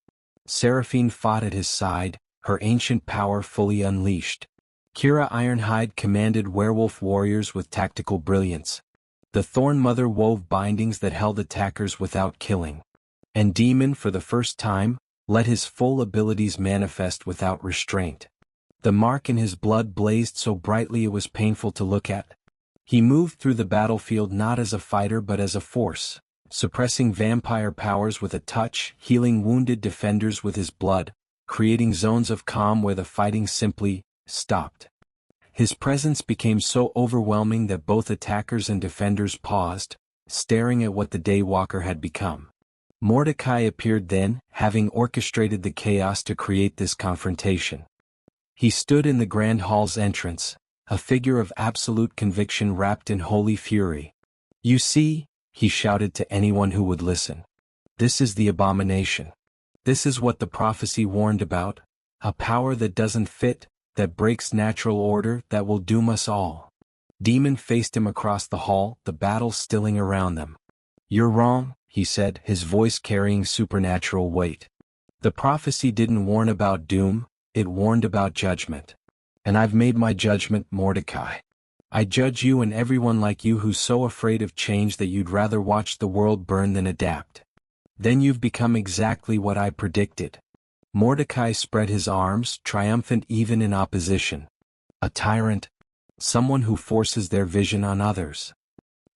S1: Seraphine fought at his side, her ancient power fully unleashed. Kira Ironhide commanded werewolf warriors with tactical brilliance. The Thorn Mother wove bindings that held attackers without killing. And Demon, for the first time, let his full abilities manifest without restraint. The mark in his blood blazed so brightly it was painful to look at. He moved through the battlefield not as a fighter but as a force, suppressing vampire powers with a touch, healing wounded defenders with his blood, creating zones of calm where the fighting simply stopped. His presence became so overwhelming that both attackers and defenders paused, staring at what the Daywalker had become. Mordecai appeared then, having orchestrated the chaos to create this confrontation. He stood in the Grand Hall's entrance, a figure of absolute conviction wrapped in holy fury. "You see," he shouted to anyone who would listen. "This is the abomination. This is what the prophecy warned about, a power that doesn't fit, that breaks natural order, that will doom us all." Demon faced him across the hall, the battle stilling around them. "You're wrong," he said, his voice carrying supernatural weight. "The prophecy didn't warn about doom. It warned about judgment. And I've made my judgment, Mordecai. I judge you and everyone like you who's so afraid of change that you'd rather watch the world burn than adapt. Then you've become exactly what I predicted." Mordecai spread his arms, triumphant even in opposition. "A tyrant. Someone who forces their vision on others."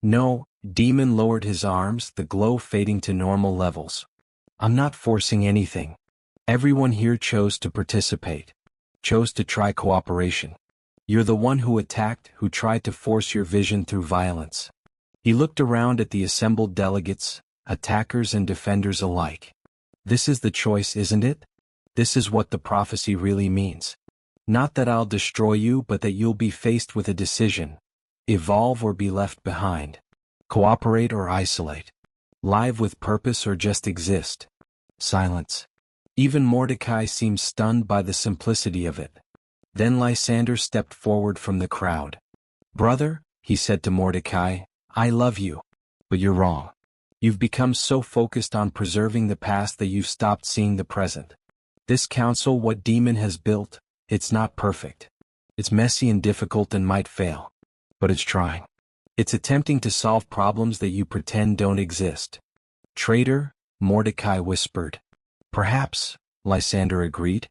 S1: "No," Demon lowered his arms, the glow fading to normal levels. "I'm not forcing anything. Everyone here chose to participate. Chose to try cooperation. You're the one who attacked, who tried to force your vision through violence." He looked around at the assembled delegates, attackers and defenders alike. "This is the choice, isn't it? This is what the prophecy really means. Not that I'll destroy you but that you'll be faced with a decision. Evolve or be left behind. Cooperate or isolate. Live with purpose or just exist." Silence. Even Mordecai seemed stunned by the simplicity of it. Then Lysander stepped forward from the crowd. "Brother," he said to Mordecai, "I love you. But you're wrong. You've become so focused on preserving the past that you've stopped seeing the present. This council, what Demon has built, it's not perfect. It's messy and difficult and might fail. But it's trying. It's attempting to solve problems that you pretend don't exist." "Traitor," Mordecai whispered. "Perhaps," Lysander agreed.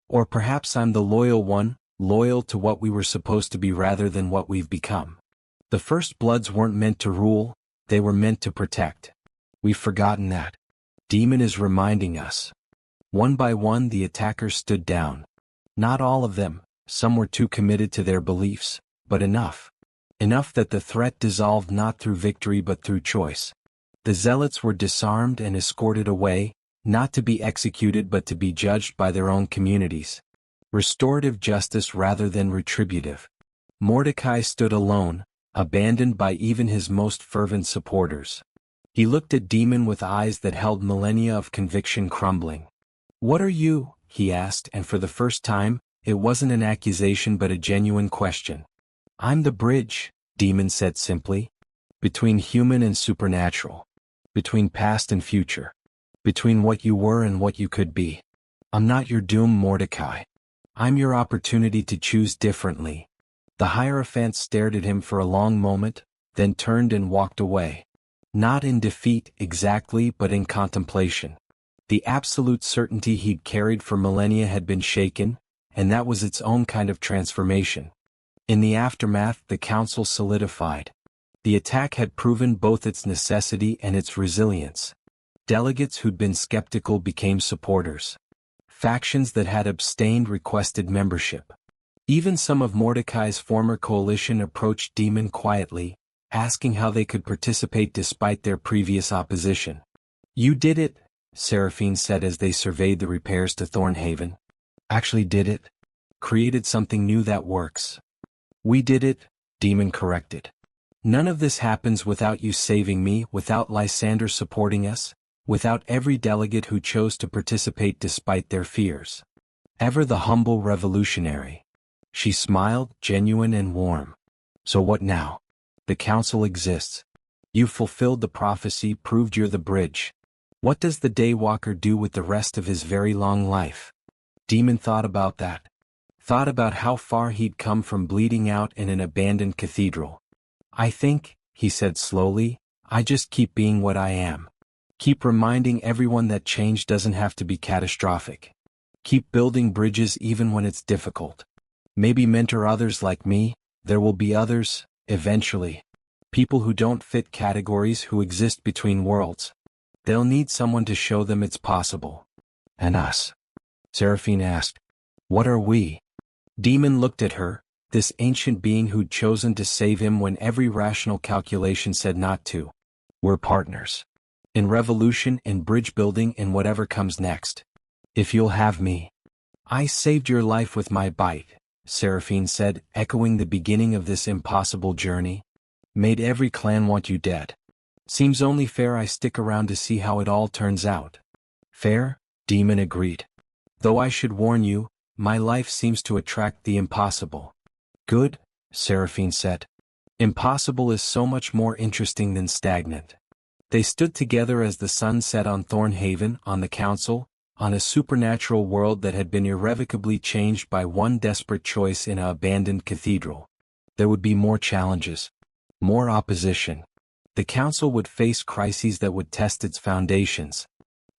S1: "Or perhaps I'm the loyal one, loyal to what we were supposed to be rather than what we've become. The First Bloods weren't meant to rule, they were meant to protect. We've forgotten that. Demon is reminding us." One by one the attackers stood down. Not all of them, some were too committed to their beliefs, but enough. Enough that the threat dissolved not through victory but through choice. The zealots were disarmed and escorted away, not to be executed but to be judged by their own communities. Restorative justice rather than retributive. Mordecai stood alone, abandoned by even his most fervent supporters. He looked at Demon with eyes that held millennia of conviction crumbling. "What are you?" he asked, and for the first time, it wasn't an accusation but a genuine question. "I'm the bridge," Demon said simply. "Between human and supernatural. Between past and future. Between what you were and what you could be. I'm not your doom, Mordecai. I'm your opportunity to choose differently." The Hierophant stared at him for a long moment, then turned and walked away. Not in defeat exactly but in contemplation. The absolute certainty he'd carried for millennia had been shaken, and that was its own kind of transformation. In the aftermath the council solidified. The attack had proven both its necessity and its resilience. Delegates who'd been skeptical became supporters. Factions that had abstained requested membership. Even some of Mordecai's former coalition approached Demon quietly, asking how they could participate despite their previous opposition. "You did it," Seraphine said as they surveyed the repairs to Thorn Haven. "Actually did it. Created something new that works." "We did it," Demon corrected. "None of this happens without you saving me, without Lysander supporting us, without every delegate who chose to participate despite their fears. Ever the humble revolutionary." She smiled, genuine and warm. "So what now? The council exists. You've fulfilled the prophecy, proved you're the bridge. What does the Daywalker do with the rest of his very long life?" Demon thought about that. Thought about how far he'd come from bleeding out in an abandoned cathedral. "I think," he said slowly, "I just keep being what I am. Keep reminding everyone that change doesn't have to be catastrophic. Keep building bridges even when it's difficult. Maybe mentor others like me, there will be others, eventually. People who don't fit categories, who exist between worlds. They'll need someone to show them it's possible." "And us?" Seraphine asked. "What are we?" Demon looked at her, this ancient being who'd chosen to save him when every rational calculation said not to. "We're partners. In revolution, in bridge building, in whatever comes next. If you'll have me." "I saved your life with my bite," Seraphine said, echoing the beginning of this impossible journey. "Made every clan want you dead. Seems only fair I stick around to see how it all turns out." "Fair," Demon agreed. "Though I should warn you, my life seems to attract the impossible." "Good," Seraphine said. "Impossible is so much more interesting than stagnant." They stood together as the sun set on Thorn Haven, on the council, on a supernatural world that had been irrevocably changed by one desperate choice in an abandoned cathedral. There would be more challenges. More opposition. The council would face crises that would test its foundations.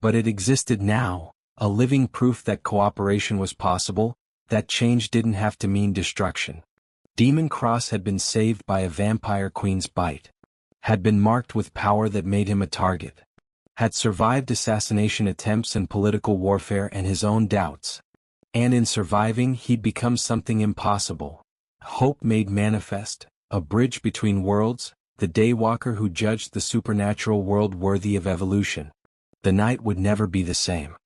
S1: But it existed now, a living proof that cooperation was possible, that change didn't have to mean destruction. Demon Cross had been saved by a vampire queen's bite. Had been marked with power that made him a target. Had survived assassination attempts and political warfare and his own doubts. And in surviving he'd become something impossible. Hope made manifest, a bridge between worlds, the Daywalker who judged the supernatural world worthy of evolution. The night would never be the same.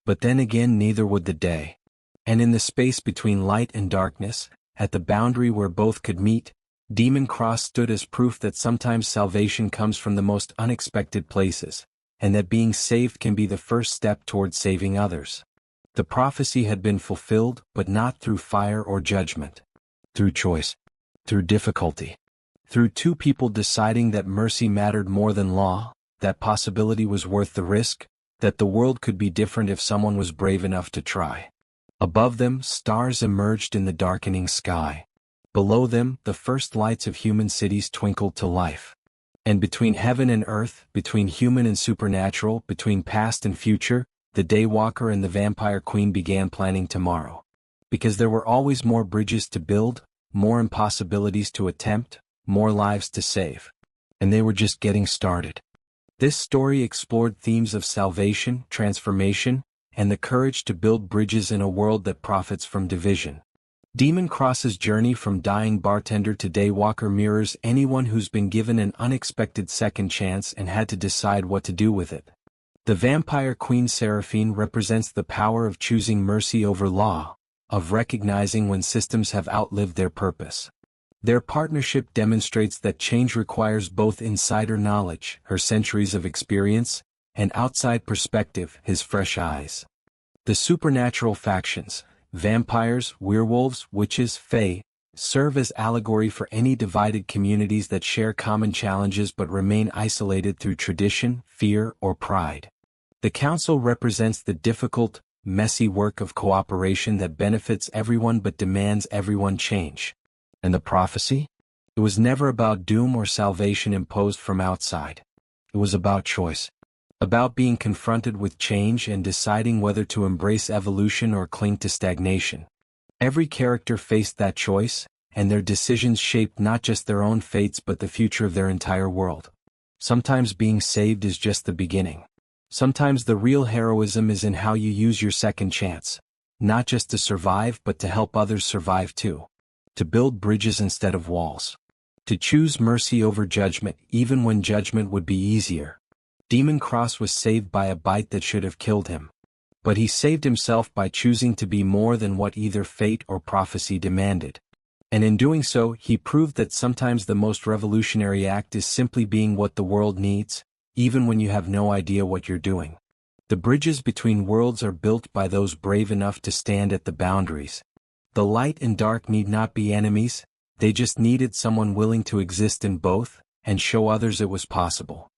S1: But then again neither would the day. And in the space between light and darkness, at the boundary where both could meet, Demon Cross stood as proof that sometimes salvation comes from the most unexpected places, and that being saved can be the first step toward saving others. The prophecy had been fulfilled, but not through fire or judgment. Through choice. Through difficulty. Through two people deciding that mercy mattered more than law, that possibility was worth the risk, that the world could be different if someone was brave enough to try. Above them, stars emerged in the darkening sky. Below them, the first lights of human cities twinkled to life. And between heaven and earth, between human and supernatural, between past and future, the Daywalker and the Vampire Queen began planning tomorrow. Because there were always more bridges to build, more impossibilities to attempt, more lives to save. And they were just getting started. This story explored themes of salvation, transformation, and the courage to build bridges in a world that profits from division. Demon Cross's journey from dying bartender to daywalker mirrors anyone who's been given an unexpected second chance and had to decide what to do with it. The Vampire Queen Seraphine represents the power of choosing mercy over law, of recognizing when systems have outlived their purpose. Their partnership demonstrates that change requires both insider knowledge, her centuries of experience, and outside perspective, his fresh eyes. The supernatural factions, vampires, werewolves, witches, fae, serve as allegory for any divided communities that share common challenges but remain isolated through tradition, fear, or pride. The Council represents the difficult, messy work of cooperation that benefits everyone but demands everyone change. And the prophecy? It was never about doom or salvation imposed from outside. It was about choice. About being confronted with change and deciding whether to embrace evolution or cling to stagnation. Every character faced that choice, and their decisions shaped not just their own fates but the future of their entire world. Sometimes being saved is just the beginning. Sometimes the real heroism is in how you use your second chance. Not just to survive but to help others survive too. To build bridges instead of walls. To choose mercy over judgment even when judgment would be easier. Demon Cross was saved by a bite that should have killed him. But he saved himself by choosing to be more than what either fate or prophecy demanded. And in doing so, he proved that sometimes the most revolutionary act is simply being what the world needs, even when you have no idea what you're doing. The bridges between worlds are built by those brave enough to stand at the boundaries. The light and dark need not be enemies, they just needed someone willing to exist in both, and show others it was possible.